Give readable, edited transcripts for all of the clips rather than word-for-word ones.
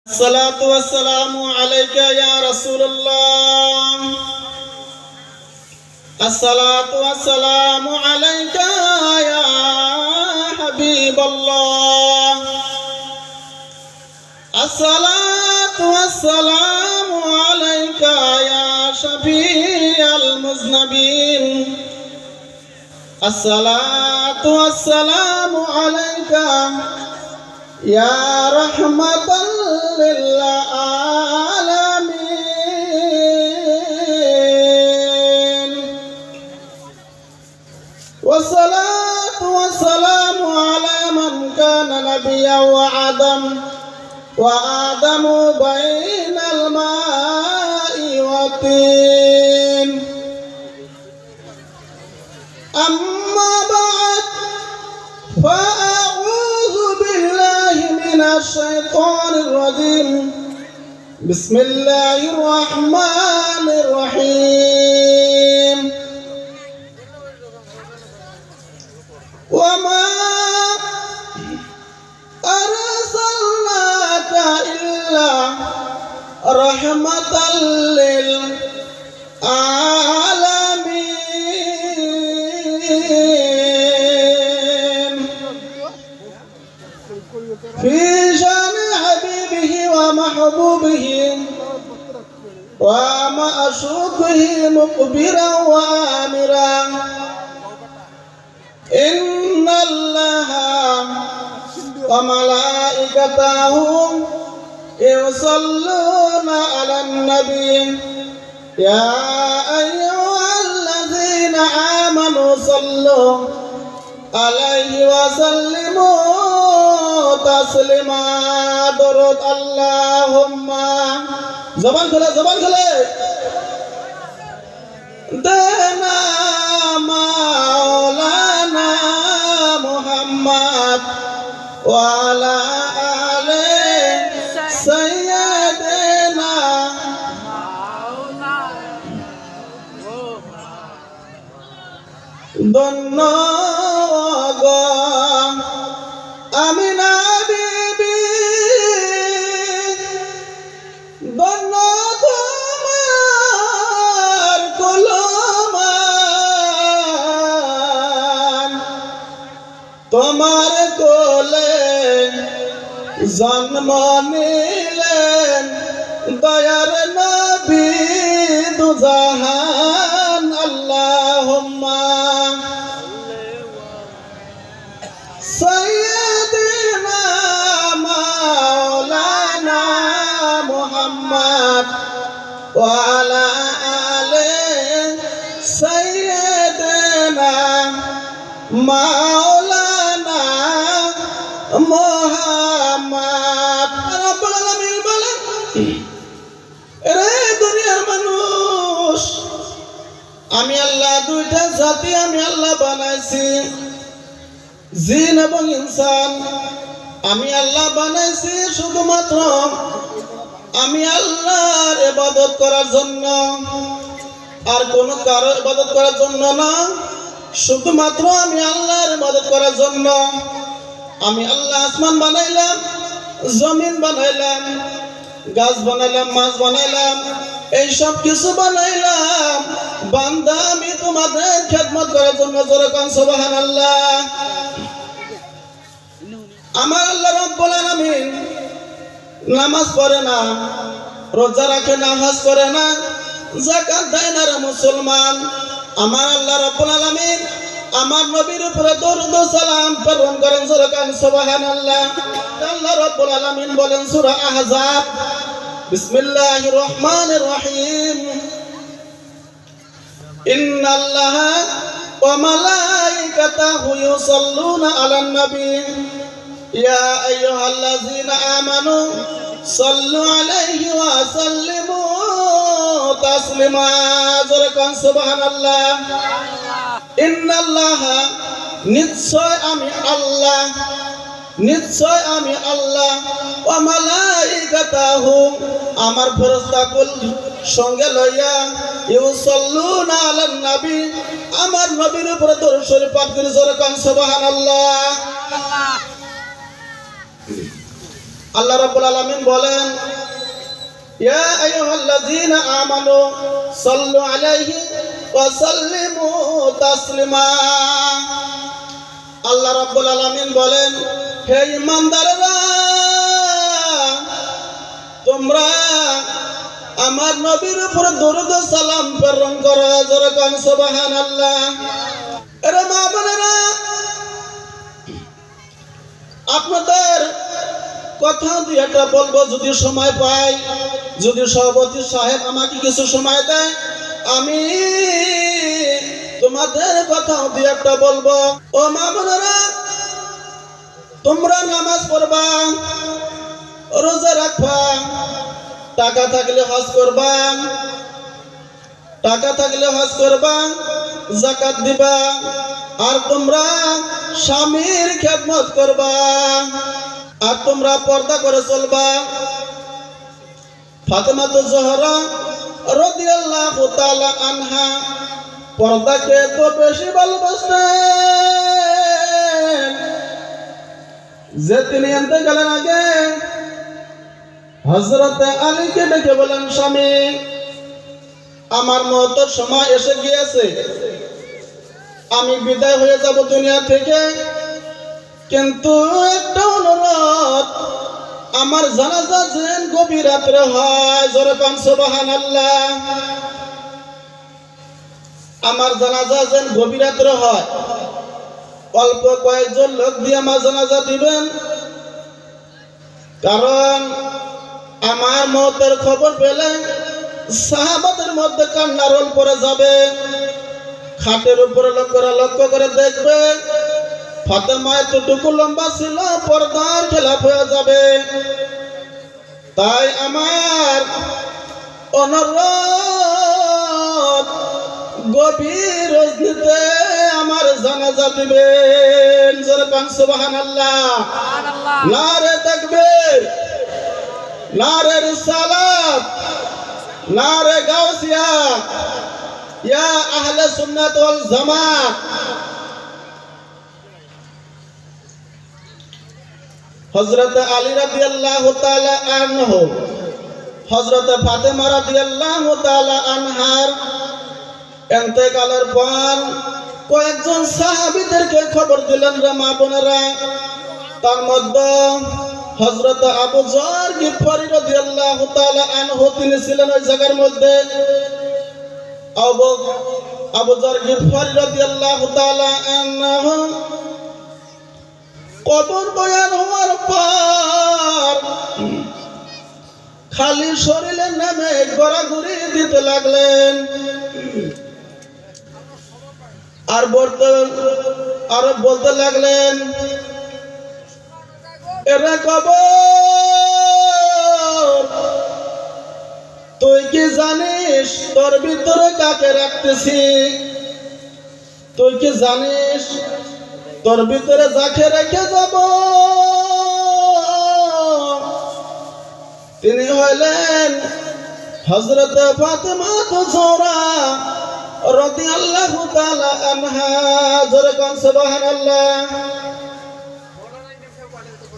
الصلاة والسلام عليك يا رسول الله. الصلاة والسلام عليك يا حبيب الله. الصلاة والسلام عليك يا شفيع المذنبين. الصلاة والسلام عليك يا رحمة للعالمين. والصلاة والسلام على من كان نبيا وآدم بين الماء والطين. أما بعد فأعوذ بالله من الشيطان الرجيم. بسم الله الرحمن الرحيم. وما أرسلناك إلا رحمة للعالمين. في شان حبيبه ومحبوبه ومعشوقه مخبرا وآمرا. إن الله وملائكته يصلون على النبي يا أيها الذين آمنوا صلوا عليه وسلموا تسليما. درود اللهم زبان خلے دینا مولانا محمد وعلى آل سيدنا ধন্যবাদ। আমি নবী ধন্য তোমার কুলমান। তোমার কোলে জন্ম নিলেন দয়ার নবী দুজাহান। আল্লাহুম্মা সাইয়্যিদিনা মাওলানা মুহাম্মদ ওয়া আলা আলি সাইয়্যিদিনা মাওলানা মুহাম্মদ। রব্বুল আলামিন বলেন, রে দুনিয়ার মানুষ, আমি আল্লাহ দুইটা জাতি আমি আল্লাহ বানাইছি, জিন এবং ইনসান। আমি আল্লাহ বানাইছি শুধুমাত্র আমি আল্লাহর ইবাদত করার জন্য, আর কোন কারো ইবাদত করার জন্য না, শুধুমাত্র আমি আল্লাহর ইবাদত করার জন্য। আমি আল্লাহ আসমান বানাইলাম, জমিন বানাইলাম, গাছ বানাইলাম, মাছ বানাইলাম, এই সব কিছু বানাইলাম বান্দা আমি তোমাদের খেদমত করার জন্য। জোরে কান সুবহানাল্লাহ। আমার আল্লাহ রব্বুল আলামিন নামাজ পড়ে না, রোজা রাখে না, হজ করে না, যাকাত দেয় না রে মুসলমান। আমার আল্লাহ রব্বুল আলামিন আমার নবীর উপরে দরুদ ও সালাম প্রেরণ করেন। জোরে কান সুবহানাল্লাহ। আল্লাহ রব্বুল আলামিন বলেন সূরা আহজাব, বিসমিল্লাহির রহমানির রহিম, ইন্নাল্লাহা ওয়া মালাইকাতাহু ইউসাল্লুনা আলান নবী ইয়া আইয়ুহাল্লাযীনা আমানু সাল্লু আলাইহি ওয়া সাল্লিমু তাসলিমা। জোরে কান সুবহানাল্লাহ। ইন্নাল্লাহা নিশ্চয় আমি আল্লাহ, নিশ্চয় আমি আল্লাহ, ওয়া মালাইকাতাহু আমার ফেরেশতাকুল সঙ্গে লইয়া ইউসাল্লুনা আলান নবী আমার নবীর উপরে দরুদ শরীফ পাঠ করে। জোরে কান সুবহানাল্লাহ। আল্লাহ রাব্বুল আলামিন বলেন, ইয়া আইয়ুহাল্লাযীনা আমানু সাল্লু আলাইহি ওয়া সাল্লিমু তাসলিমা। আল্লাহ রাব্বুল আলামিন বলেন, হে ঈমানদাররা, তোমরা আমার নবীর উপর দরুদ ও সালাম প্রেরণ করো। জোরে কোন সুবহানাল্লাহ। এরে মা বোনেরা, আপনাদের কথা দিয়ে একটা বলবো যদি সময় পাই, যদি সভাপতি সাহেব আমাকে কিছু সময় দেয়, আমি তোমাদের কথা দিয়ে একটা বলবো। ও মা বোনেরা, তোমরা নামাজ পড়বা, রোজা রাখবা, টাকা থাকলে হজ করবা, টাকা থাকলে হজ করবা, যাকাত দিবা, আর তোমরা স্বামীর খেদমত করবা, আর তোমরা পর্দা করে চলবা। ফাতেমাতুজ জোহরা রাদিয়াল্লাহু তাআলা আনহা পর্দাকে তো বেশি ভালোবাসতেন যে তিনি ইন্তেকালের আগে হযরত আলীকে ডেকে বলেন, স্বামী, আমার মওতের সময় এসে গিয়েছে, আমি বিদায় হয়ে যাব দুনিয়া থেকে, কিন্তু একটা অনুরোধ, আমার জানাজা যেন গভীর রাত্রে হয়। জোরে কোন সুবহানাল্লাহ। আমার জানাজা যেন গভীর রাত্রে হয়। অল্প কয়েকজন লোক দিয়ে আমার জানাজা দিবেন, কারণ আমার মওতের খবর পেলে সাহাবাদের মধ্যে কান্নার রোল পড়ে যাবে। খাটের উপরে লক্ষ্য করে দেখবে ফাতেমা এতটুকু লম্বা ছিল, পর্দার খেলাফ হয়ে যাবে। তাই আমার অনুরোধ, গভীর রজনীতে আমার জানাজা দিবেন। জোরে কোন সুবহানাল্লাহ। নারে তাকবীর, নারে রিসালাত, নারে গাউসিয়া, ইয়া আহলে সুন্নাত ওয়াল জামাত। হযরত আলী রাদিয়াল্লাহু তাআলা আনহু, হযরত ফাতেমা রাদিয়াল্লাহু তাআলা আনহার ইন্তেকালের পর কয়েকজন সাহাবীদেরকে খবর দিলেন রে মা বোনেরা। তার মধ্যে হযরত আবু যর গিফারি রাদিয়াল্লাহু তাআলা আনহু তিনি ছিলেন ওই জায়গার মধ্যে। আবু যর গিফারি রাদিয়াল্লাহু তাআলা আনহু কবর বয়ান হওয়ার পর খালি শরীরে নেমে গড়াগড়ি দিতে লাগলেন, আর বলতে লাগলেন, এরে কবর, তুই কি জানিস তোর ভিতরে কাকে রাখতেছি? তুই কি জানিস তোর ভিতরে যাকে রেখে যাব তিনি হইলেন হযরত ফাতেমাতুজ জোহরা রাদিয়াল্লাহু তাআলা আনহা। জোরে কোন সুবহানাল্লাহ।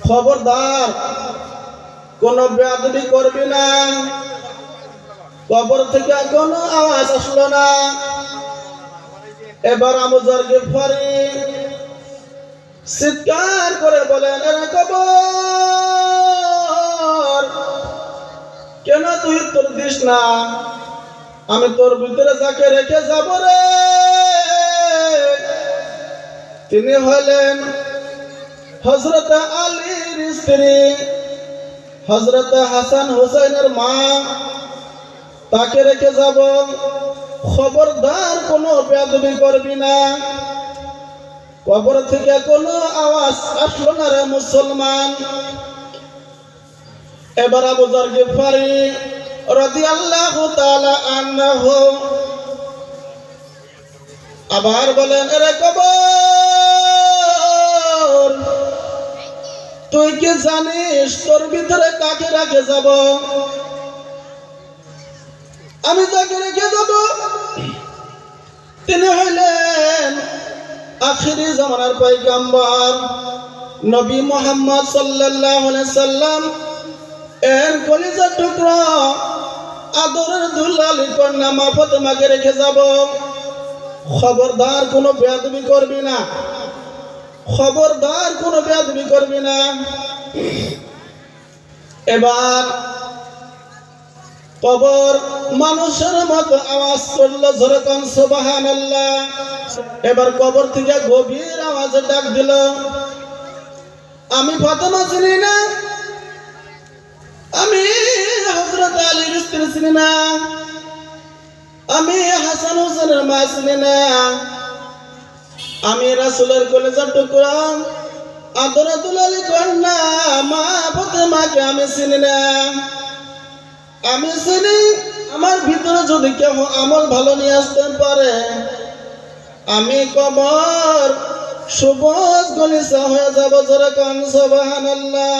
খবরদার, কোন বেয়াদবি করবি না। কবর থেকে কোনো আওয়াজ আসলো না। এবার আবু যর গিফারি চিৎকার করে বলেন, এরে কবর, কেন তুই উত্তর দিস না? আমি তোর ভিতরে যাকে রেখে যাব রে তিনি হলেন হযরত আলীর স্ত্রী, হযরত হাসান হুসাইনের মা। তাকে রেখে যাব। খবরদার কোনো বেয়াদবি করবি না। কবর থেকে কোনো আওয়াজ আসলো না রে মুসলমান। এবার আবু যর গিফারি রাদিয়াল্লাহু তাআলা আনহু আবার বলেন, এরে কবর, তুই কি জানিস তোর ভিতরে কাকে রেখে যাব? আমি যাকে রেখে যাব তিনি হইলেন আখিরি জামানার পয়গম্বর নবী মুহাম্মদ সাল্লাল্লাহু আলাইহি সাল্লাম। এর কলিজার টুকরা আদরের দুলালি কন্যা মা ফাতেমাকে রেখে যাব। খবরদার কোনো বেয়াদবি করবি না, খবরদার কোনো বেয়াদবি করবি না। এবার কবর মানুষের মতো আওয়াজ করলো, জোরে কোন সুবহানাল্লাহ। এবার কবর থেকে গভীর আওয়াজে ডাক দিল, আমি ফাতেমা চিনি না, আমি হযরত আলীর স্ত্রী চিনি না, আমি হাসান হোসেনের মা চিনি না, আমি রাসূলের কলিজার টুকরা আদরের দুলালি কন্যা মা ফাতেমাকে আমি চিনি না। আমি চিনি আমার ভিতরে যদি কেউ আমল ভালো নিয়ে আসতে পারে, আমি কবর সবুজ গলিচা হয়ে যাব। জোরে কোন সুবহানাল্লাহ।